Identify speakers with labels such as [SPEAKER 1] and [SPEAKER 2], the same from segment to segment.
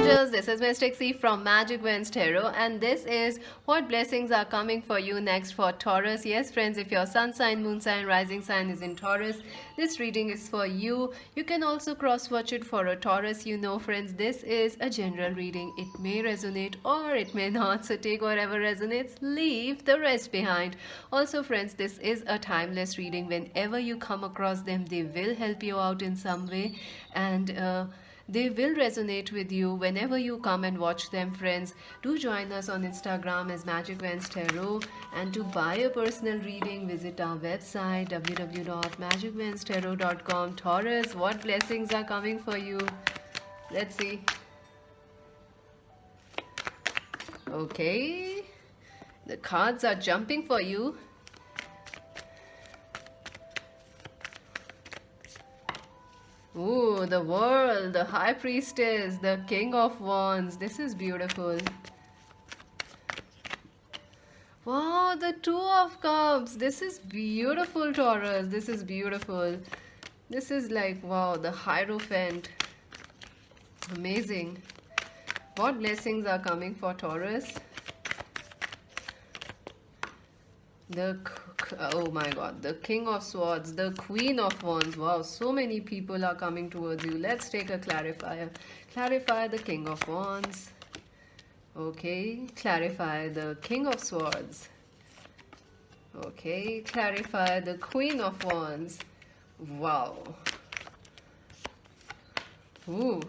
[SPEAKER 1] angels, this is Miss Trixie from Magic Wins Tarot, and this is what blessings are coming for you next for Taurus. Yes, friends, if your sun sign, moon sign, rising sign is in Taurus, this reading is for you. You can also cross watch it for a Taurus. You know, friends, this is a general reading. It may resonate or it may not, so take whatever resonates, leave the rest behind. Also, friends, this is a timeless reading. Whenever you come across them, they will help you out in some way, and they will resonate with you whenever you come and watch them, friends. Do join us on Instagram as Magic Vans Tarot. And to buy a personal reading, visit our website www.magicvanstarot.com. Taurus, what blessings are coming for you? Let's see. Okay. The cards are jumping for you. Ooh, the world, the high priestess, the king of wands. This is beautiful. Wow, the two of cups. This is beautiful, Taurus. This is beautiful. This is like, wow, the hierophant. Amazing. What blessings are coming for Taurus? Oh my god, the king of swords, the queen of wands. Wow, so many people are coming towards you. Let's take a clarifier. Clarify the king of wands. Okay, clarify the king of swords. Okay, clarify the queen of wands. Wow. Ooh.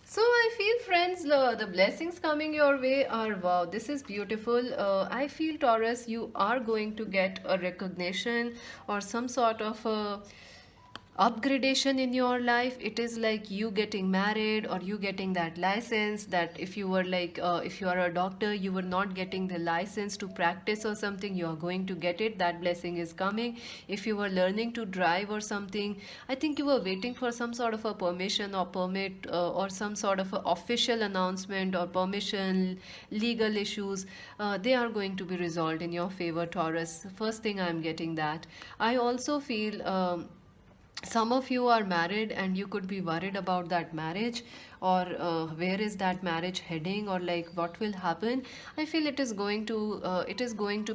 [SPEAKER 1] So I feel, friends, the blessings coming your way are, wow, this is beautiful. I feel, Taurus, you are going to get a recognition or some sort of a upgradation in your life. It is like you getting married or you getting that license, that if you were like if you are a doctor, you were not getting the license to practice or something, you are going to get it. That blessing is coming. If you were learning to drive or something, I think you were waiting for some sort of a permission or permit or some sort of a official announcement or permission, legal issues, they are going to be resolved in your favor, Taurus. First thing I'm getting that. I also feel some of you are married and you could be worried about that marriage, or where is that marriage heading, or like what will happen. I feel it is going to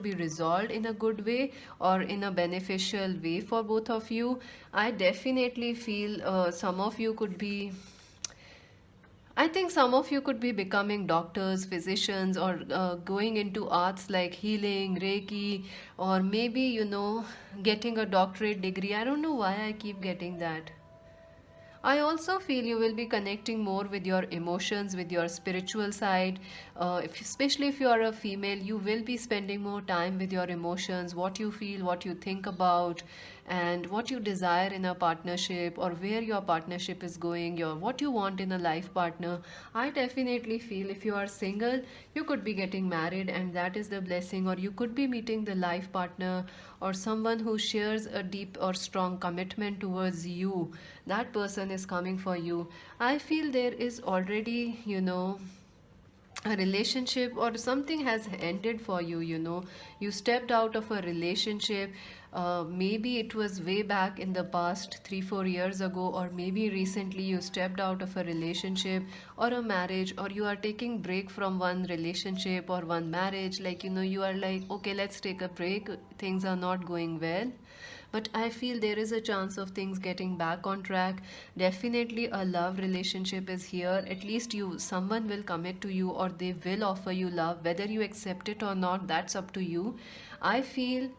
[SPEAKER 1] be resolved in a good way or in a beneficial way for both of you. I definitely feel some of you could be, I think some of you could be becoming doctors, physicians, or going into arts like healing, Reiki, or maybe, getting a doctorate degree. I don't know why I keep getting that. I also feel you will be connecting more with your emotions, with your spiritual side. Especially if you are a female, you will be spending more time with your emotions, what you feel, what you think about, and what you desire in a partnership, or where your partnership is going, your what you want in a life partner. I definitely feel if you are single, you could be getting married, and that is the blessing, or you could be meeting the life partner or someone who shares a deep or strong commitment towards you. That person is coming for you. I feel there is already, a relationship or something has ended for you. You stepped out of a relationship. Maybe it was way back in the past 3-4 years ago, or maybe recently you stepped out of a relationship or a marriage, or you are taking break from one relationship or one marriage. Like, you are like, okay, let's take a break, things are not going well. But I feel there is a chance of things getting back on track. Definitely a love relationship is here. At least someone will commit to you, or they will offer you love. Whether you accept it or not, that's up to you. I feel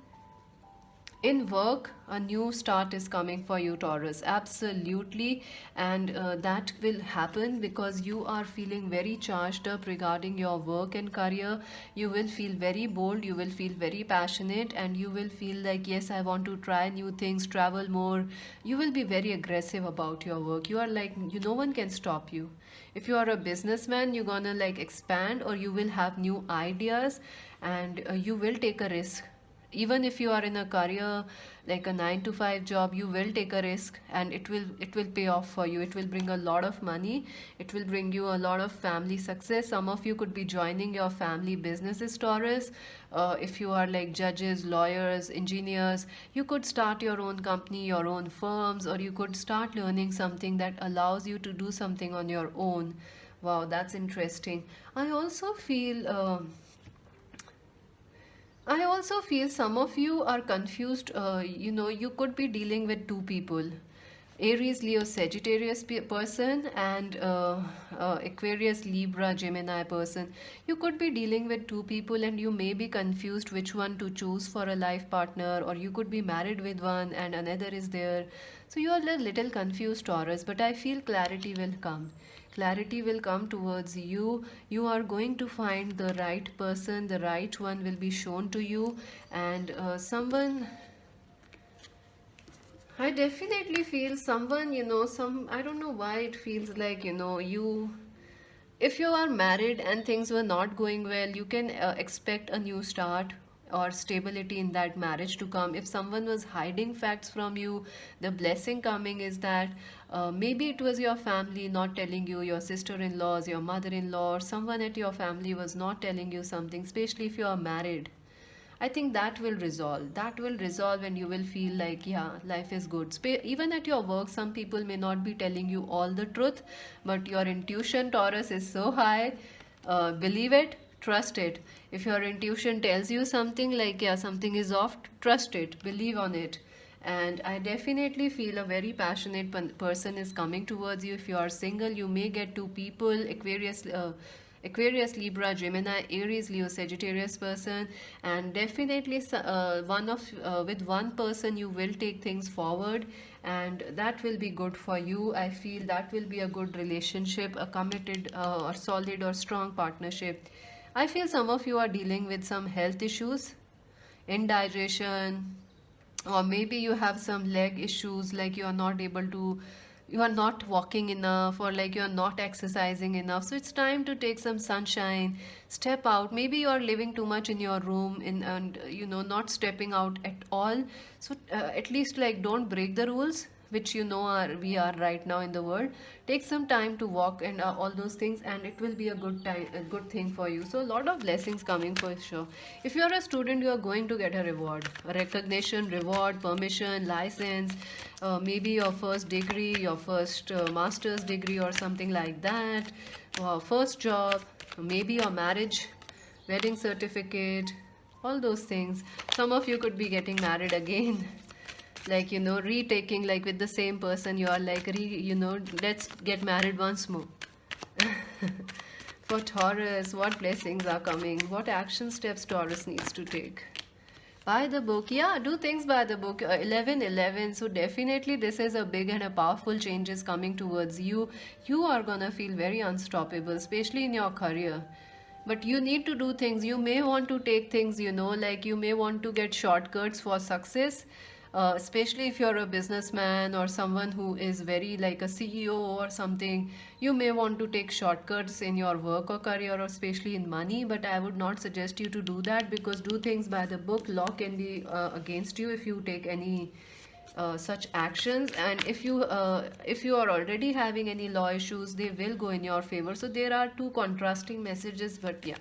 [SPEAKER 1] in work, a new start is coming for you, Taurus. Absolutely. And that will happen because you are feeling very charged up regarding your work and career. You will feel very bold, you will feel very passionate, and you will feel like, yes, I want to try new things, travel more. You will be very aggressive about your work. You are like, no one can stop you. If you are a businessman, you're gonna like expand, or you will have new ideas, and you will take a risk Even if you are in a career like a 9 to 5 job, you will take a risk, and it will pay off for you. It will bring a lot of money. It will bring you a lot of family success. Some of you could be joining your family businesses, Taurus. If you are like judges, lawyers, engineers, you could start your own company, your own firms, or you could start learning something that allows you to do something on your own. Wow, that's interesting. I also feel I also feel some of you are confused. You could be dealing with two people: Aries, Leo, Sagittarius person, and Aquarius, Libra, Gemini person. You could be dealing with two people, and you may be confused which one to choose for a life partner, or you could be married with one and another is there. So you are a little confused, Taurus, but I feel clarity will come. Clarity will come towards you. You are going to find the right person, the right one will be shown to you, and someone. I definitely feel someone, I don't know why it feels like, if you are married and things were not going well, you can expect a new start or stability in that marriage to come. If someone was hiding facts from you, the blessing coming is that maybe it was your family not telling you, your sister-in-laws, your mother-in-law, or someone at your family was not telling you something, especially if you are married. I think that will resolve. That will resolve, and you will feel like, yeah, life is good. Even at your work, some people may not be telling you all the truth, but your intuition, Taurus, is so high. Believe it, trust it. If your intuition tells you something like, yeah, something is off, trust it, believe on it. And I definitely feel a very passionate person is coming towards you. If you are single, you may get two people: Aquarius, Libra, Gemini, Aries, Leo, Sagittarius person, and definitely with one person you will take things forward, and that will be good for you. I feel that will be a good relationship, a committed or solid or strong partnership. I feel some of you are dealing with some health issues, indigestion, or maybe you have some leg issues, like you are not walking enough, or like you are not exercising enough. So it's time to take some sunshine, step out. Maybe you are living too much in your room and not stepping out at all. So at least like don't break the rules, which are we are right now in the world. Take some time to walk and all those things, and it will be a good thing for you. So a lot of blessings coming for sure. If you are a student, you are going to get a reward, a recognition, reward, permission, license, maybe your first degree, your first master's degree or something like that, first job, maybe your marriage, wedding certificate, all those things. Some of you could be getting married again. Like retaking, like with the same person, you are like let's get married once more. For Taurus, what blessings are coming? What action steps Taurus needs to take? By the book, yeah, do things by the book. 11 11. So definitely this is a big and a powerful changes coming towards you. You are gonna feel very unstoppable, especially in your career. But you need to do things. You may want to take things, like you may want to get shortcuts for success. Especially if you're a businessman or someone who is very like a CEO or something, you may want to take shortcuts in your work or career, or especially in money. But I would not suggest you to do that, because do things by the book. Law can be against you if you take any such actions, and if you are already having any law issues, they will go in your favor. So there are two contrasting messages, but yeah.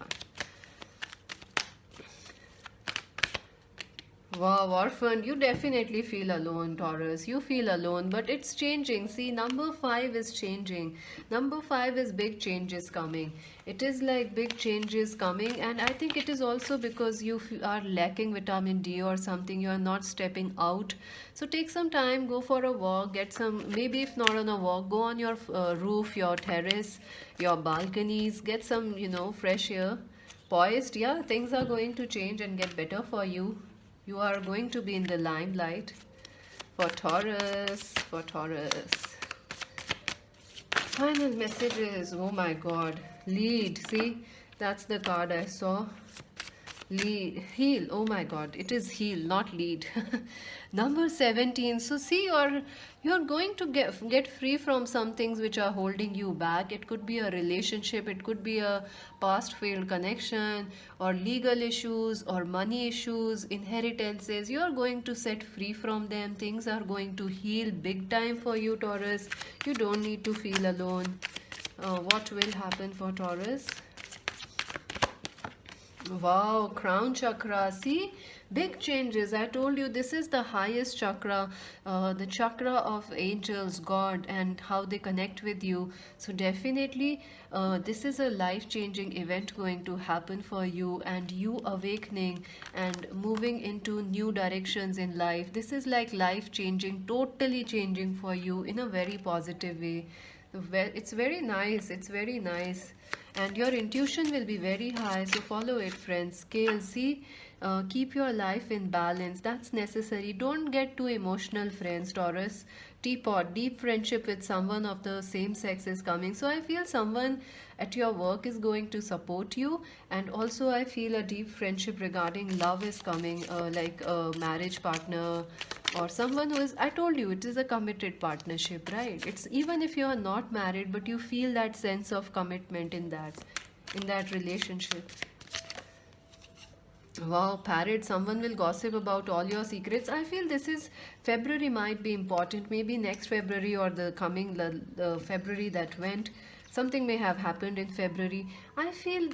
[SPEAKER 1] Wow, orphan, you definitely feel alone, Taurus. You feel alone, but it's changing. See, number five is changing. Number five is big changes coming. It is like big changes coming, and I think it is also because you are lacking vitamin D or something. You are not stepping out. So take some time, go for a walk, get some, maybe if not on a walk, go on your roof, your terrace, your balconies, get some, fresh air. Poised, yeah, things are going to change and get better for you. You are going to be in the limelight. For Taurus, for Taurus. Final messages. Oh my God. Lead. See, that's the card I saw. Heal. Oh my God, it is heal, not lead. Number 17. So see, you're going to get free from some things which are holding you back. It could be a relationship, it could be a past failed connection, or legal issues, or money issues, inheritances. You are going to set free from them. Things are going to heal big time for you, Taurus. You don't need to feel alone. What will happen for Taurus? Wow, crown chakra. See, big changes. I told you this is the highest chakra, the chakra of angels, God, and how they connect with you. So, definitely, this is a life changing event going to happen for you, and you awakening and moving into new directions in life. This is like life changing, totally changing for you in a very positive way. It's very nice. It's very nice. And your intuition will be very high. So follow it, friends. Scale. See, keep your life in balance. That's necessary. Don't get too emotional, friends. Taurus. Teapot. Deep friendship with someone of the same sex is coming. So I feel someone at your work is going to support you. And also I feel a deep friendship regarding love is coming. Like a marriage partner or someone who is, I told you, it is a committed partnership, right? It's even if you are not married, but you feel that sense of commitment in that relationship. Wow, parrot, someone will gossip about all your secrets. I feel this is February might be important. Maybe next February or the coming the February that went. Something may have happened in February. I feel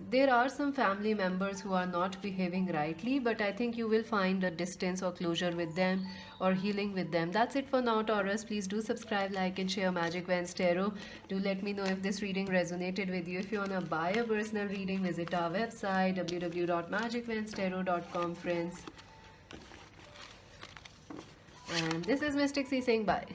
[SPEAKER 1] there are some family members who are not behaving rightly, but I think you will find a distance or closure with them or healing with them. That's it for now, Taurus. Please do subscribe, like, and share Magic Vans Tarot. Do let me know if this reading resonated with you. If you want to buy a personal reading, visit our website www.magicvanstarot.com, friends. And this is Mystic C saying bye.